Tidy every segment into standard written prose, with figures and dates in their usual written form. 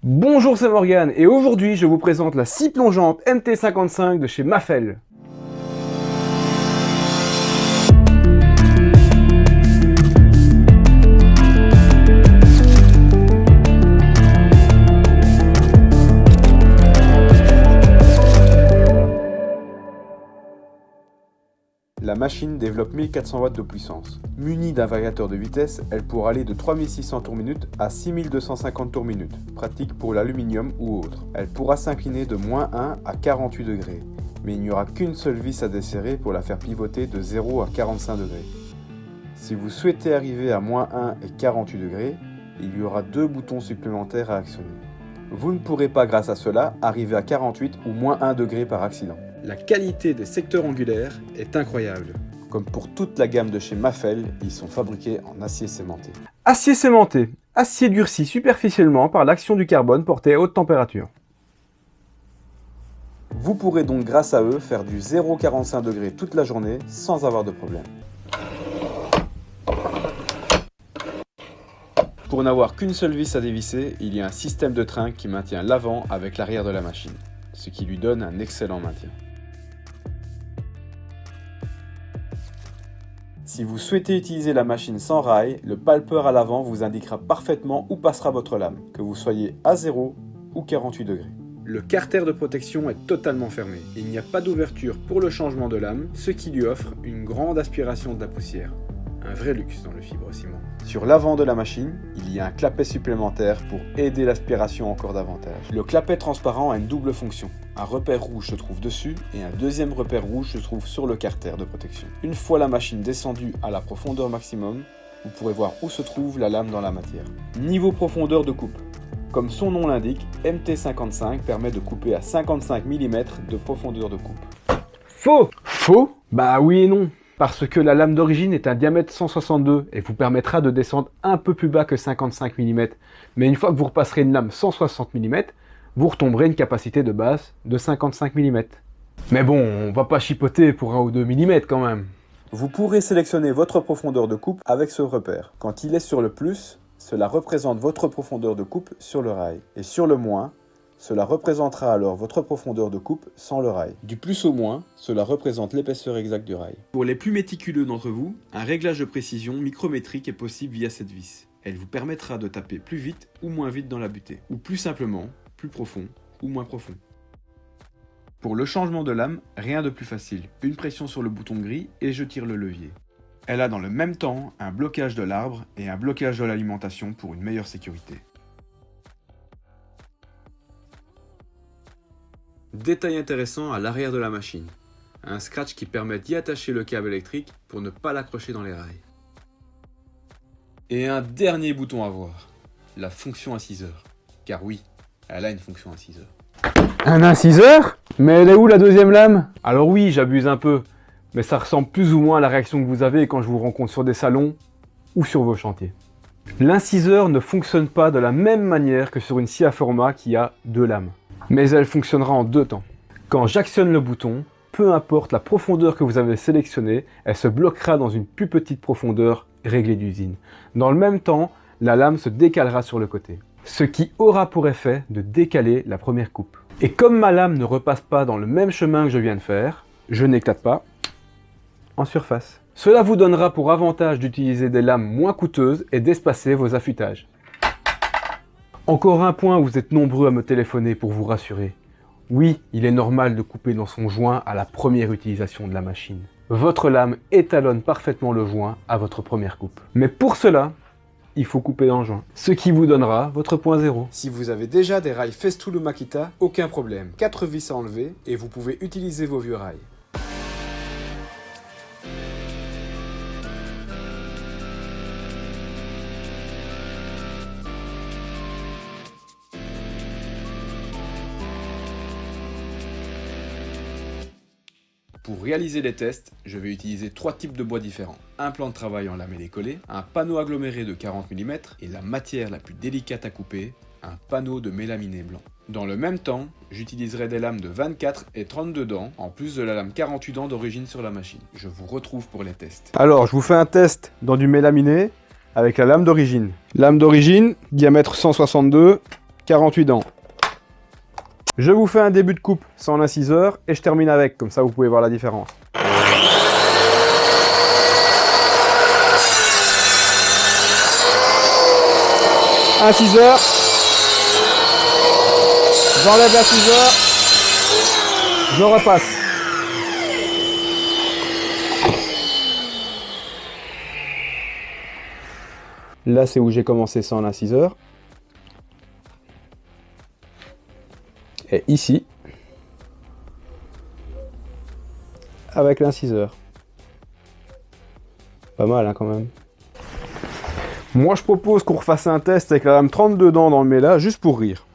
Bonjour, c'est Morgane et aujourd'hui je vous présente la scie plongeante MT55 de chez Mafell. La machine développe 1400 watts de puissance. Munie d'un variateur de vitesse, elle pourra aller de 3600 tours minute à 6250 tours minute, pratique pour l'aluminium ou autre. Elle pourra s'incliner de -1 à 48 degrés, mais il n'y aura qu'une seule vis à desserrer pour la faire pivoter de 0 à 45 degrés. Si vous souhaitez arriver à -1 et 48 degrés, il y aura 2 boutons supplémentaires à actionner. Vous ne pourrez pas grâce à cela arriver à 48 ou -1 degré par accident. La qualité des secteurs angulaires est incroyable. Comme pour toute la gamme de chez Mafell, ils sont fabriqués en acier cémenté. Acier cémenté, acier durci superficiellement par l'action du carbone porté à haute température. Vous pourrez donc grâce à eux faire du 0,45 degrés toute la journée sans avoir de problème. Pour n'avoir qu'une seule vis à dévisser, il y a un système de trinque qui maintient l'avant avec l'arrière de la machine, ce qui lui donne un excellent maintien. Si vous souhaitez utiliser la machine sans rail, le palpeur à l'avant vous indiquera parfaitement où passera votre lame, que vous soyez à 0 ou 48 degrés. Le carter de protection est totalement fermé. Il n'y a pas d'ouverture pour le changement de lame, ce qui lui offre une grande aspiration de la poussière. Un vrai luxe dans le fibre-ciment. Sur l'avant de la machine, il y a un clapet supplémentaire pour aider l'aspiration encore davantage. Le clapet transparent a une double fonction. Un repère rouge se trouve dessus et un deuxième repère rouge se trouve sur le carter de protection. Une fois la machine descendue à la profondeur maximum, vous pourrez voir où se trouve la lame dans la matière. Niveau profondeur de coupe. Comme son nom l'indique, MT55 permet de couper à 55 mm de profondeur de coupe. Faux! Faux? Bah oui et non. Parce que la lame d'origine est un diamètre 162 et vous permettra de descendre un peu plus bas que 55 mm. Mais une fois que vous repasserez une lame 160 mm, vous retomberez une capacité de base de 55 mm. Mais bon, on va pas chipoter pour 1 ou 2 mm quand même. Vous pourrez sélectionner votre profondeur de coupe avec ce repère. Quand il est sur le plus, cela représente votre profondeur de coupe sur le rail. Et sur le moins, cela représentera alors votre profondeur de coupe sans le rail. Du plus au moins, cela représente l'épaisseur exacte du rail. Pour les plus méticuleux d'entre vous, un réglage de précision micrométrique est possible via cette vis. Elle vous permettra de taper plus vite ou moins vite dans la butée. Ou plus simplement, plus profond ou moins profond. Pour le changement de lame, rien de plus facile. Une pression sur le bouton gris et je tire le levier. Elle a dans le même temps un blocage de l'arbre et un blocage de l'alimentation pour une meilleure sécurité. Détail intéressant à l'arrière de la machine. Un scratch qui permet d'y attacher le câble électrique pour ne pas l'accrocher dans les rails. Et un dernier bouton à voir. La fonction inciseur. Car oui, elle a une fonction inciseur. Un inciseur? Mais elle est où la deuxième lame? Alors oui, j'abuse un peu. Mais ça ressemble plus ou moins à la réaction que vous avez quand je vous rencontre sur des salons ou sur vos chantiers. L'inciseur ne fonctionne pas de la même manière que sur une scie à format qui a 2 lames. Mais elle fonctionnera en 2 temps. Quand j'actionne le bouton, peu importe la profondeur que vous avez sélectionnée, elle se bloquera dans une plus petite profondeur réglée d'usine. Dans le même temps, la lame se décalera sur le côté. Ce qui aura pour effet de décaler la première coupe. Et comme ma lame ne repasse pas dans le même chemin que je viens de faire, je n'éclate pas en surface. Cela vous donnera pour avantage d'utiliser des lames moins coûteuses et d'espacer vos affûtages. Encore un point où vous êtes nombreux à me téléphoner pour vous rassurer. Oui, il est normal de couper dans son joint à la première utilisation de la machine. Votre lame étalonne parfaitement le joint à votre première coupe. Mais pour cela, il faut couper dans le joint, ce qui vous donnera votre point zéro. Si vous avez déjà des rails Festool ou Makita, aucun problème. 4 vis à enlever et vous pouvez utiliser vos vieux rails. Pour réaliser les tests, je vais utiliser 3 types de bois différents. Un plan de travail en lamellé collé, un panneau aggloméré de 40 mm et la matière la plus délicate à couper, un panneau de mélaminé blanc. Dans le même temps, j'utiliserai des lames de 24 et 32 dents, en plus de la lame 48 dents d'origine sur la machine. Je vous retrouve pour les tests. Alors, je vous fais un test dans du mélaminé avec la lame d'origine. Lame d'origine, diamètre 162, 48 dents. Je vous fais un début de coupe sans l'inciseur et je termine avec, comme ça vous pouvez voir la différence. Inciseur. J'enlève l'inciseur. Je repasse. Là, c'est où j'ai commencé sans l'inciseur. Et ici, avec l'inciseur. Pas mal, hein, quand même. Moi, je propose qu'on refasse un test avec la lame 32 dents dans le méla, juste pour rire.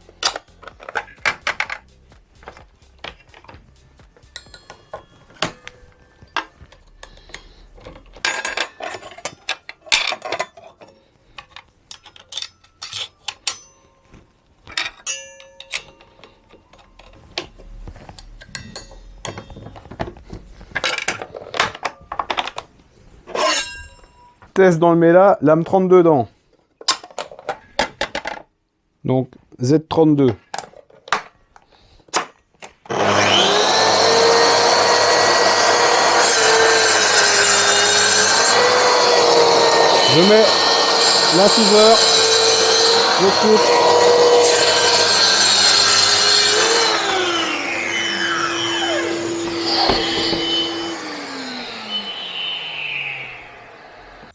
Test dans le méla, lame 32 dents. Donc Z32. Je mets l'inciseur, je coupe.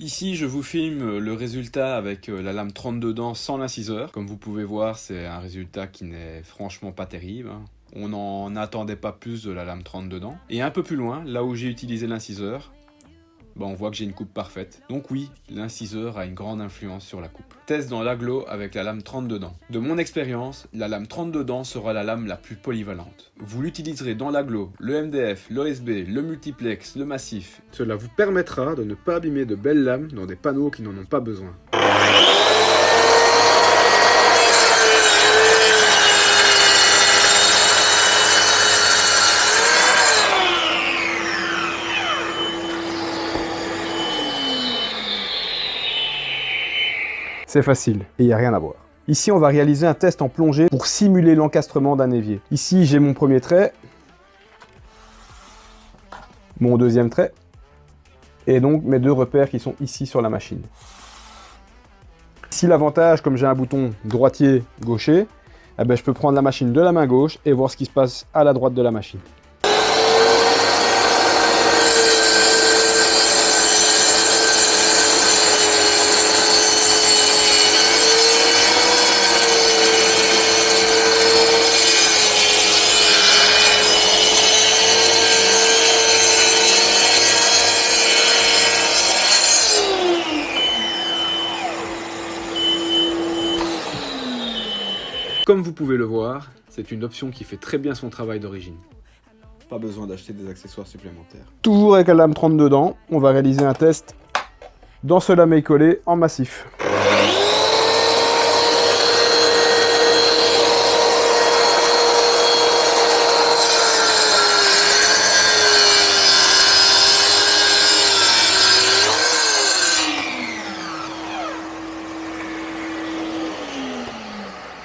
Ici, je vous filme le résultat avec la lame 32 dents sans l'inciseur. Comme vous pouvez voir, c'est un résultat qui n'est franchement pas terrible. On n'en attendait pas plus de la lame 32 dents. Et un peu plus loin, là où j'ai utilisé l'inciseur, on voit que j'ai une coupe parfaite. Donc oui, l'inciseur a une grande influence sur la coupe. Test dans l'agglo avec la lame 32 dents. De mon expérience, la lame 32 dents sera la lame la plus polyvalente. Vous l'utiliserez dans l'agglo, le MDF, l'OSB, le multiplex, le massif. Cela vous permettra de ne pas abîmer de belles lames dans des panneaux qui n'en ont pas besoin. C'est facile et il n'y a rien à voir. Ici, on va réaliser un test en plongée pour simuler l'encastrement d'un évier. Ici, j'ai mon premier trait, mon deuxième trait, et donc mes deux repères qui sont ici sur la machine. Ici, l'avantage, comme j'ai un bouton droitier-gaucher, je peux prendre la machine de la main gauche et voir ce qui se passe à la droite de la machine. Comme vous pouvez le voir, c'est une option qui fait très bien son travail d'origine. Pas besoin d'acheter des accessoires supplémentaires. Toujours avec la lame 32 dents, on va réaliser un test dans ce lamé collé en massif.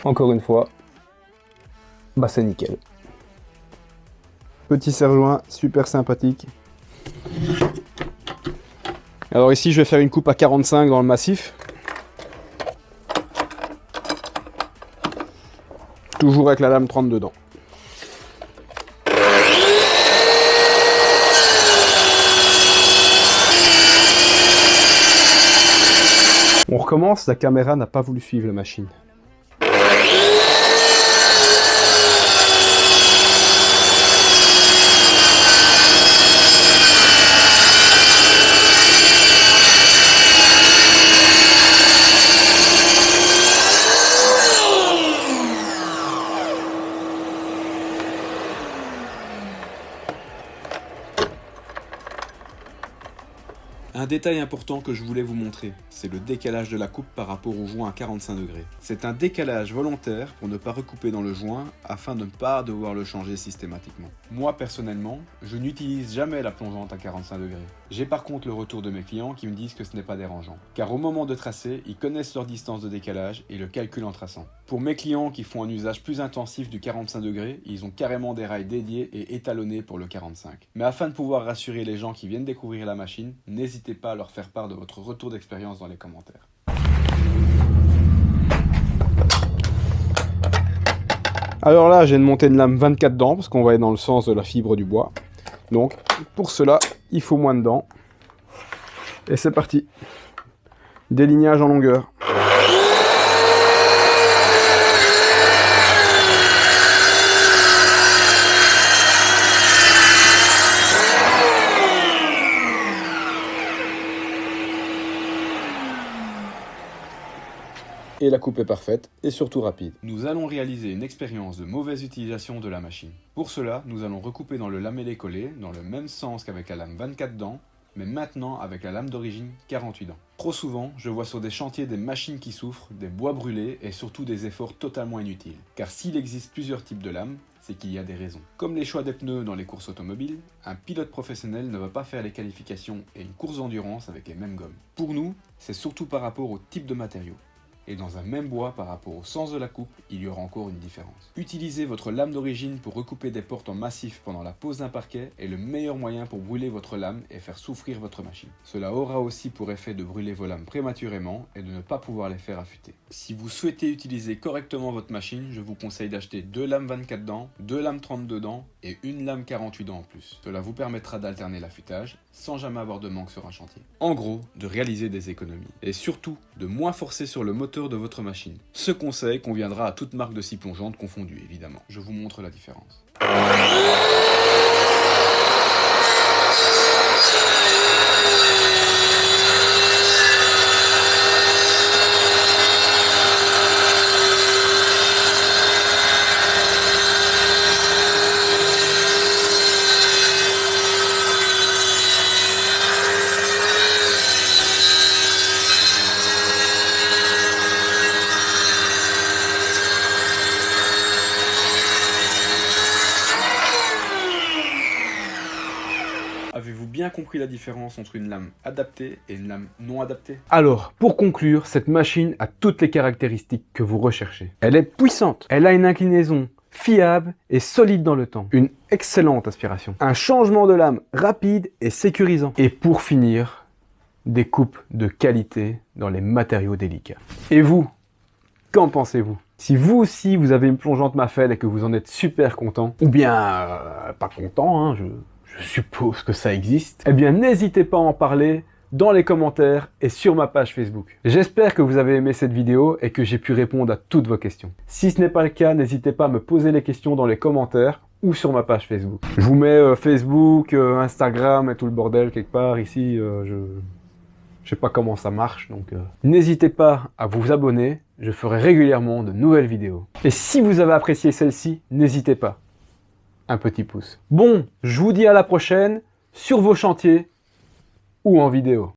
Encore une fois, c'est nickel. Petit serre-joint super sympathique. Alors ici, je vais faire une coupe à 45 dans le massif. Toujours avec la lame 32 dents. On recommence, la caméra n'a pas voulu suivre la machine. Un détail important que je voulais vous montrer, c'est le décalage de la coupe par rapport au joint à 45 degrés. C'est un décalage volontaire pour ne pas recouper dans le joint afin de ne pas devoir le changer systématiquement. Moi personnellement, je n'utilise jamais la plongeante à 45 degrés. J'ai par contre le retour de mes clients qui me disent que ce n'est pas dérangeant, car au moment de tracer, ils connaissent leur distance de décalage et le calculent en traçant. Pour mes clients qui font un usage plus intensif du 45 degrés, ils ont carrément des rails dédiés et étalonnés pour le 45. Mais afin de pouvoir rassurer les gens qui viennent découvrir la machine, n'hésitez pas à leur faire part de votre retour d'expérience dans les commentaires. Alors là, j'ai une montée de lame 24 dents, parce qu'on va aller dans le sens de la fibre du bois. Donc, pour cela, il faut moins de dents. Et c'est parti. Délignage en longueur. Et la coupe est parfaite et surtout rapide. Nous allons réaliser une expérience de mauvaise utilisation de la machine. Pour cela, nous allons recouper dans le lamellé collé, dans le même sens qu'avec la lame 24 dents, mais maintenant avec la lame d'origine 48 dents. Trop souvent, je vois sur des chantiers des machines qui souffrent, des bois brûlés et surtout des efforts totalement inutiles. Car s'il existe plusieurs types de lames, c'est qu'il y a des raisons. Comme les choix des pneus dans les courses automobiles, un pilote professionnel ne va pas faire les qualifications et une course d'endurance avec les mêmes gommes. Pour nous, c'est surtout par rapport au type de matériau. Et dans un même bois par rapport au sens de la coupe, il y aura encore une différence. Utilisez votre lame d'origine pour recouper des portes en massif pendant la pose d'un parquet est le meilleur moyen pour brûler votre lame et faire souffrir votre machine. Cela aura aussi pour effet de brûler vos lames prématurément et de ne pas pouvoir les faire affûter. Si vous souhaitez utiliser correctement votre machine, je vous conseille d'acheter 2 lames 24 dents, 2 lames 32 dents et une lame 48 dents en plus. Cela vous permettra d'alterner l'affûtage sans jamais avoir de manque sur un chantier. En gros, de réaliser des économies et surtout de moins forcer sur le moteur de votre machine. Ce conseil conviendra à toute marque de scie plongeante confondue évidemment. Je vous montre la différence. Avez-vous bien compris la différence entre une lame adaptée et une lame non adaptée? Alors, pour conclure, cette machine a toutes les caractéristiques que vous recherchez. Elle est puissante, elle a une inclinaison fiable et solide dans le temps, une excellente aspiration, un changement de lame rapide et sécurisant. Et pour finir, des coupes de qualité dans les matériaux délicats. Et vous, qu'en pensez-vous? Si vous aussi vous avez une plongeante Mafel et que vous en êtes super content, ou bien pas content, hein, je suppose que ça existe, eh bien n'hésitez pas à en parler dans les commentaires et sur ma page Facebook. J'espère que vous avez aimé cette vidéo et que j'ai pu répondre à toutes vos questions. Si ce n'est pas le cas, n'hésitez pas à me poser les questions dans les commentaires ou sur ma page Facebook. Je vous mets Facebook, Instagram et tout le bordel quelque part ici, je sais pas comment ça marche, donc n'hésitez pas à vous abonner, je ferai régulièrement de nouvelles vidéos. Et si vous avez apprécié celle-ci, n'hésitez pas, un petit pouce. Bon, je vous dis à la prochaine, sur vos chantiers ou en vidéo.